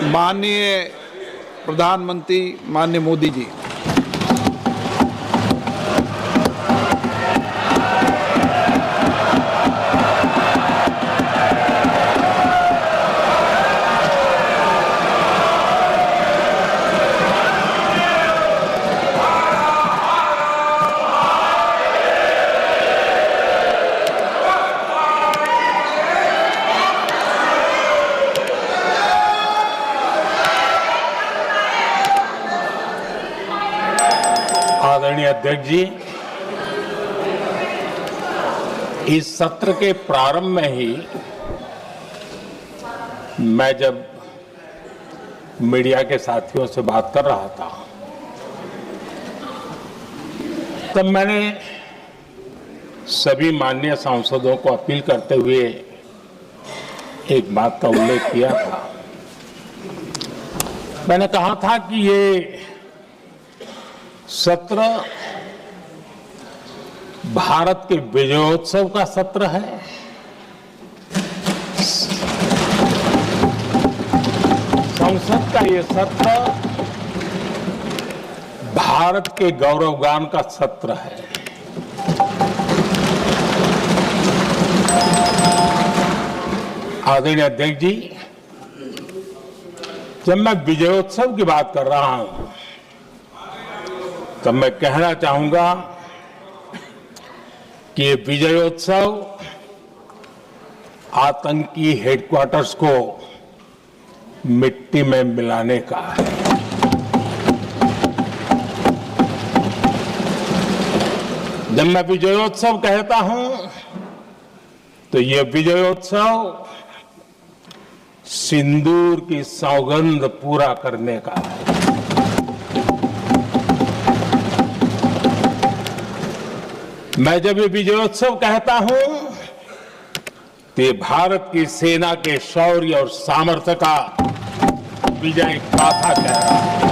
माननीय प्रधानमंत्री माननीय मोदी जी, आदरणीय अध्यक्ष जी, इस सत्र के प्रारंभ में ही मैं जब मीडिया के साथियों से बात कर रहा था तब मैंने सभी माननीय सांसदों को अपील करते हुए एक बात का उल्लेख किया था। मैंने कहा था कि ये सत्र भारत के विजयोत्सव का सत्र है। संसद का ये सत्र भारत के गौरवगान का सत्र है। आदरणीय अध्यक्ष जी, जब मैं विजयोत्सव की बात कर रहा हूं तब मैं कहना चाहूंगा कि ये विजयोत्सव आतंकी हेडक्वार्टर्स को मिट्टी में मिलाने का है। जब मैं विजयोत्सव कहता हूं तो ये विजयोत्सव सिंदूर की सौगंध पूरा करने का है। मैं जब ये विजयोत्सव कहता हूं तो ये भारत की सेना के शौर्य और सामर्थ्य का विजय गाथा कह रहा हूं।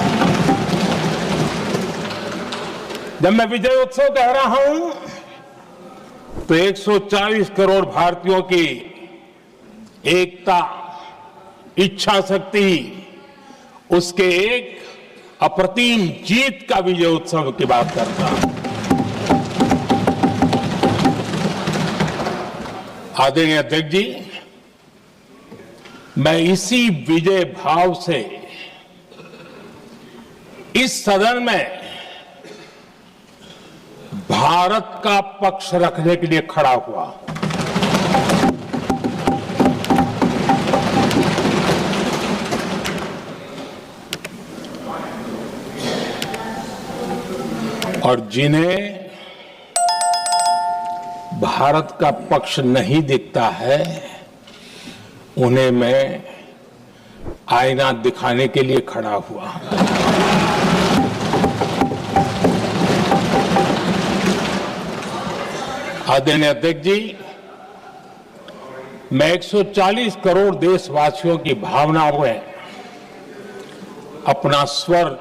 जब मैं विजयोत्सव कह रहा हूं तो 140 करोड़ भारतीयों की एकता, इच्छा शक्ति, उसके एक अप्रतिम जीत का विजयोत्सव की बात करता हूं। आदरणीय अध्यक्ष जी, मैं इसी विजय भाव से इस सदन में भारत का पक्ष रखने के लिए खड़ा हुआ। और जिन्हें भारत का पक्ष नहीं दिखता है उन्हें मैं आईना दिखाने के लिए खड़ा हुआ। आदरणीय अध्यक्ष जी, मैं 140 करोड़ देशवासियों की भावनाओं में अपना स्वर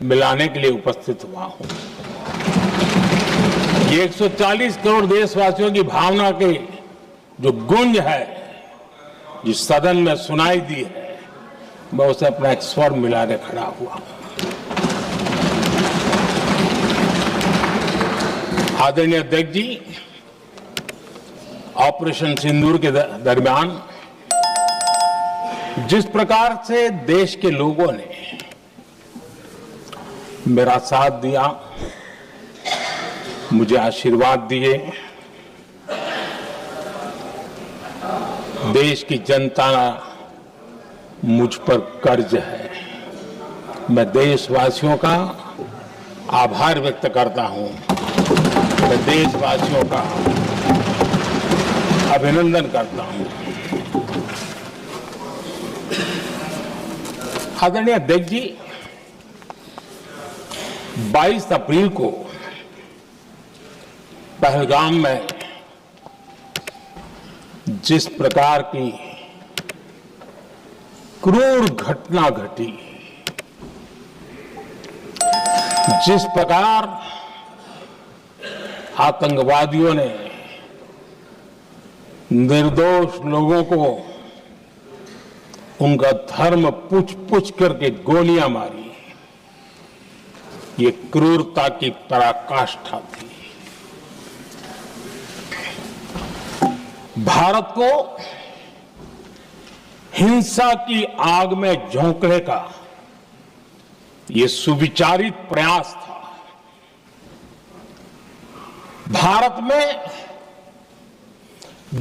मिलाने के लिए उपस्थित हुआ हूं। ये 140 करोड़ देशवासियों की भावना के जो गूंज है, जिस सदन में सुनाई दी है, मैं उसे अपना एक स्वर मिलाने खड़ा हुआ। आदरणीय अध्यक्ष जी, ऑपरेशन सिंदूर के दरमियान जिस प्रकार से देश के लोगों ने मेरा साथ दिया, मुझे आशीर्वाद दिए, देश की जनता मुझ पर कर्ज है। मैं देशवासियों का आभार व्यक्त करता हूं। मैं देशवासियों का अभिनंदन करता हूं। आदरणीय अध्यक्ष जी, 22 अप्रैल को पहलगाम में जिस प्रकार की क्रूर घटना घटी, जिस प्रकार आतंकवादियों ने निर्दोष लोगों को उनका धर्म पूछ पूछ करके गोलियां मारी, ये क्रूरता की पराकाष्ठा थी। भारत को हिंसा की आग में झोंकने का ये सुविचारित प्रयास था। भारत में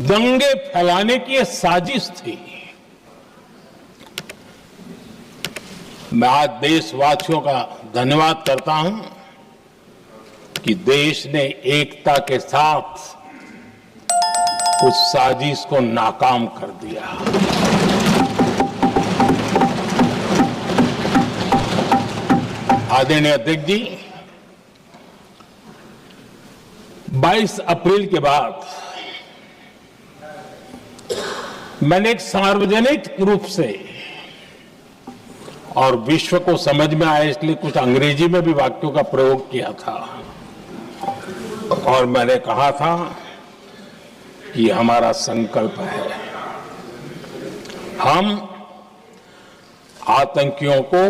दंगे फैलाने की यह साजिश थी। मैं आज देशवासियों का धन्यवाद करता हूं कि देश ने एकता के साथ उस साजिश को नाकाम कर दिया। आदरणीय अध्यक्ष जी, 22 अप्रैल के बाद मैंने एक सार्वजनिक रूप से और विश्व को समझ में आए इसलिए कुछ अंग्रेजी में भी वाक्यों का प्रयोग किया था और मैंने कहा था कि हमारा संकल्प है, हम आतंकियों को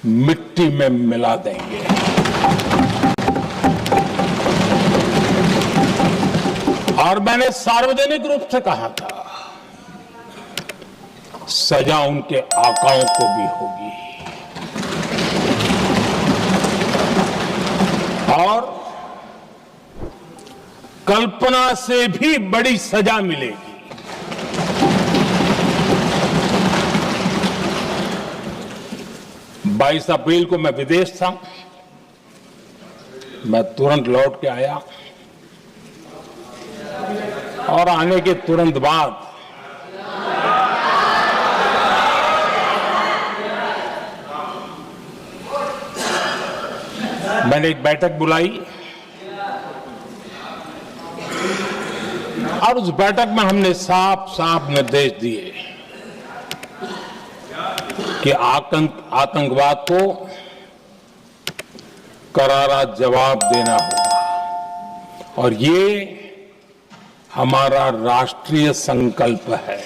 मिट्टी में मिला देंगे। और मैंने सार्वजनिक रूप से कहा था, सजा उनके आकाओं को भी होगी और कल्पना से भी बड़ी सजा मिलेगी। 22 अप्रैल को मैं विदेश था, मैं तुरंत लौट के आया और आने के तुरंत बाद मैंने एक बैठक बुलाई और उस बैठक में हमने साफ साफ निर्देश दिए कि आतंकवाद को करारा जवाब देना होगा और ये हमारा राष्ट्रीय संकल्प है।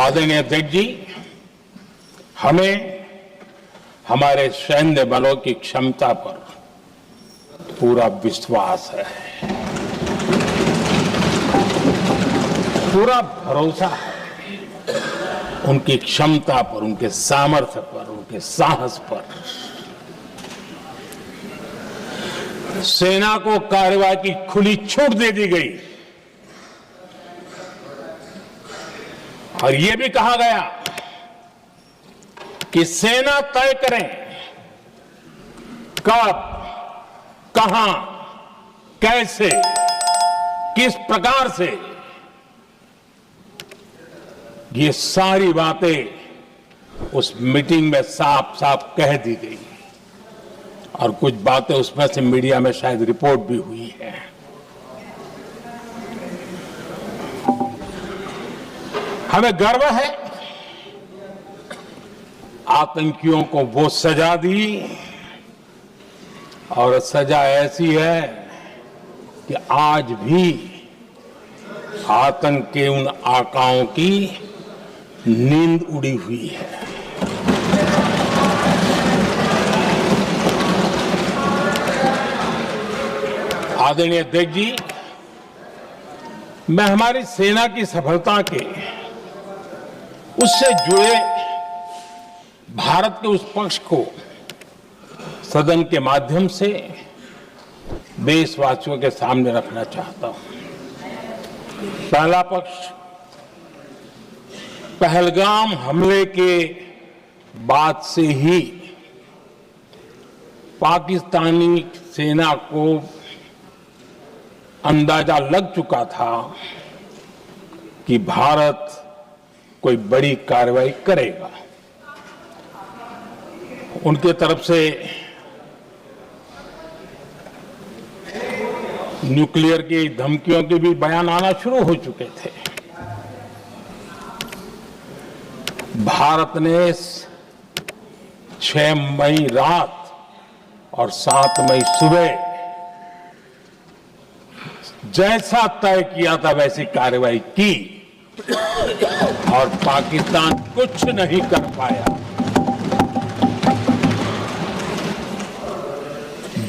आदरणीय अध्यक्ष जी, हमें हमारे सैन्य बलों की क्षमता पर पूरा विश्वास है, पूरा भरोसा है उनकी क्षमता पर, उनके सामर्थ्य पर, उनके साहस पर। सेना को कार्रवाई की खुली छूट दे दी गई और यह भी कहा गया कि सेना तय करें कब, कहां, कैसे, किस प्रकार से। ये सारी बातें उस मीटिंग में साफ साफ कह दी गई और कुछ बातें उसमें से मीडिया में शायद रिपोर्ट भी हुई है। हमें गर्व है आतंकियों को वो सजा दी और सजा ऐसी है कि आज भी आतंक के उन आकाओं की नींद उड़ी हुई है। आदरणीय अध्यक्ष जी, मैं हमारी सेना की सफलता के उससे जुड़े भारत के उस पक्ष को सदन के माध्यम से देशवासियों के सामने रखना चाहता हूं। पहला पक्ष, पहलगाम हमले के बाद से ही पाकिस्तानी सेना को अंदाजा लग चुका था कि भारत कोई बड़ी कार्रवाई करेगा। उनके तरफ से न्यूक्लियर की धमकियों के भी बयान आना शुरू हो चुके थे। भारत ने 6 मई रात और 7 मई सुबह जैसा तय किया था वैसी कार्रवाई की और पाकिस्तान कुछ नहीं कर पाया।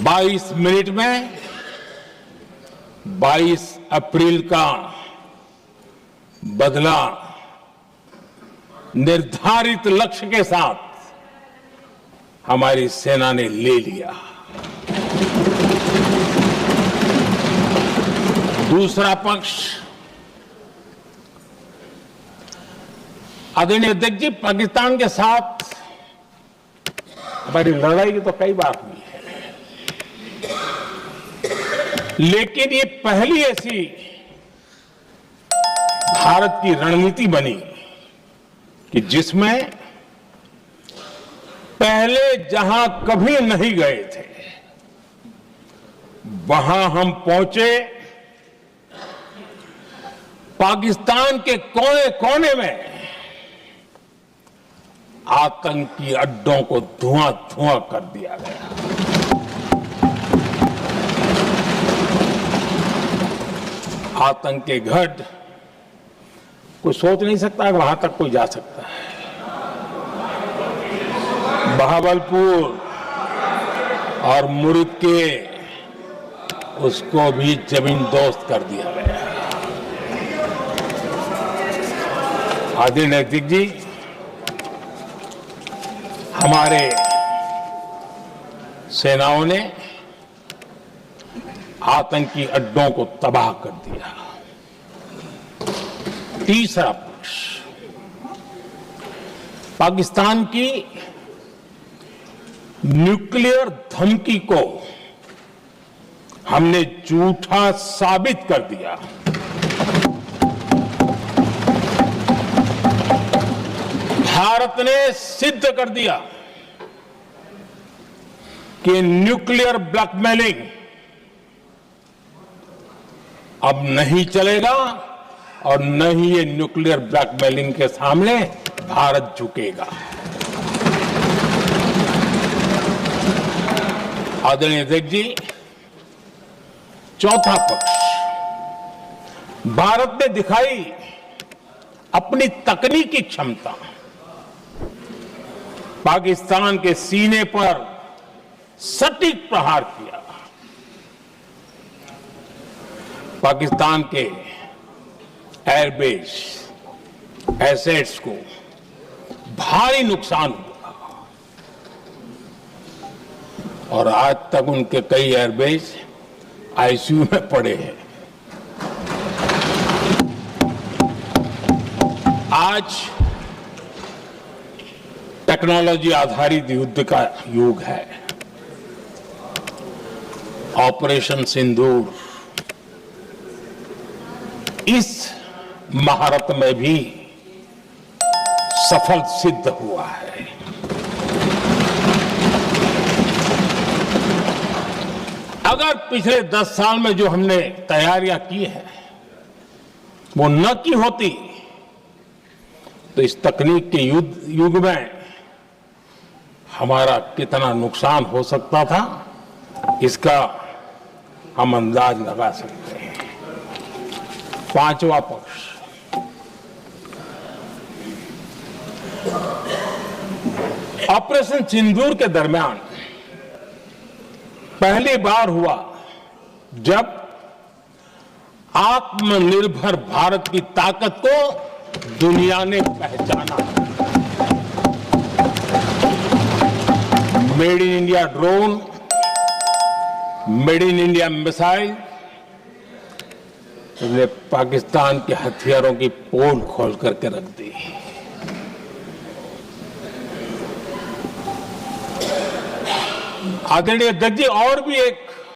22 मिनट में 22 अप्रैल का बदला निर्धारित लक्ष्य के साथ हमारी सेना ने ले लिया। दूसरा पक्ष, आदरणीय अध्यक्ष जी, पाकिस्तान के साथ हमारी लड़ाई तो कई बार हुई है, लेकिन ये पहली ऐसी भारत की रणनीति बनी कि जिसमें पहले जहां कभी नहीं गए थे वहां हम पहुंचे। पाकिस्तान के कोने कोने में आतंकी अड्डों को धुआं धुआं कर दिया गया। आतंक के गढ़ कोई सोच नहीं सकता कि वहां तक कोई जा सकता है। बहावलपुर और मुर्ग के उसको भी जमींदोस्त कर दिया गया। आदरणीय अध्यक्ष जी, हमारे सेनाओं ने आतंकी अड्डों को तबाह कर दिया। तीसरा पक्ष, पाकिस्तान की न्यूक्लियर धमकी को हमने झूठा साबित कर दिया। भारत ने सिद्ध कर दिया कि न्यूक्लियर ब्लैकमेलिंग अब नहीं चलेगा और न ही ये न्यूक्लियर ब्लैकमेलिंग के सामने भारत झुकेगा। आदरणीय अध्यक्ष जी, चौथा पक्ष, भारत ने दिखाई अपनी तकनीकी क्षमता। पाकिस्तान के सीने पर सटीक प्रहार किया। पाकिस्तान के एयरबेस एसेट्स को भारी नुकसान हुआ और आज तक उनके कई एयरबेस आईसीयू में पड़े हैं। आज टेक्नोलॉजी आधारित युद्ध का युग है। ऑपरेशन सिंदूर इस महारत में भी सफल सिद्ध हुआ है। अगर पिछले 10 साल में जो हमने तैयारियां की हैं वो न की होती तो इस तकनीक के युग में हमारा कितना नुकसान हो सकता था, इसका हम अंदाज लगा सकते हैं। पांचवा पक्ष, ऑपरेशन सिंदूर के दरमियान पहली बार हुआ जब आत्मनिर्भर भारत की ताकत को दुनिया ने पहचाना। Made in India drone, made in India missile ने पाकिस्तान के हथियारों की पोल खोल करके रख दी। आदरणीय अध्यक्ष जी, और भी एक